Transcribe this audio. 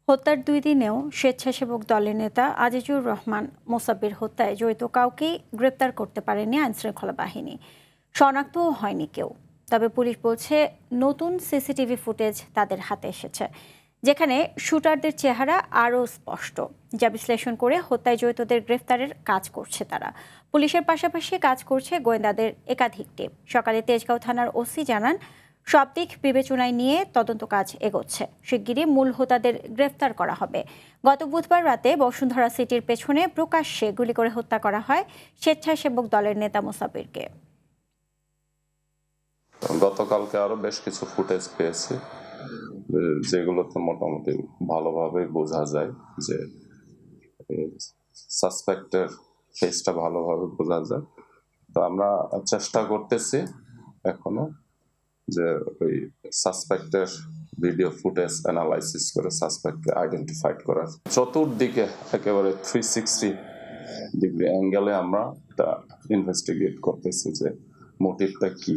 হত্যার ২ দিনেও স্বেচ্ছাসেবক দলের নেতা আজিজুর রহমান মোসাব্বির হত্যায় জড়িত কাউকেই গ্রেপ্তার করতে পারেনি আইনশৃঙ্খলা বাহিনী। শনাক্তও হয়নি কেউ। তবে পুলিশ বলছে নতুন সিসিটিভি ফুটেজ তাদের হাতে এসেছে, যেখানে শুটারদের চেহারা আরও স্পষ্ট, যা বিশ্লেষণ করে হত্যায় জড়িতদের গ্রেফতারের কাজ করছে তারা। পুলিশের পাশাপাশি কাজ করছে গোয়েন্দাদের একাধিক টিম। সকালে তেজগাঁও থানার ওসি জানান, সব দিক বিবেচনায় নিয়ে তদন্ত কাজ এগোচ্ছে। শিগগিরই মূল হোতাদের গ্রেফতার করা হবে। গত বুধবার রাতে বসুন্ধরা সিটির পেছনে প্রকাশ্যে গুলি করে হত্যা করা হয় স্বেচ্ছাসেবক দলের নেতা মোসাব্বিরকে। গতকালকে আরো বেশ কিছু ফুটেজ পেয়েছি, যেগুলোতে মোটামুটি ভালোভাবে বোঝা যায় যে সাসপেক্টের ফেসটা ভালোভাবে বোঝা যায়। তো আমরা চেষ্টা করতেছি এখনো যে ওই সাসপেক্টের ভিডিও ফুটেজ অ্যানালাইসিস করে সাসপেক্টকে আইডেন্টিফাইড করার। চতুর্দিকে একেবারে 360 ডিগ্রি অ্যাঙ্গেলে আমরা এটা ইনভেস্টিগেট করতেছি যে মোটিভটা কি।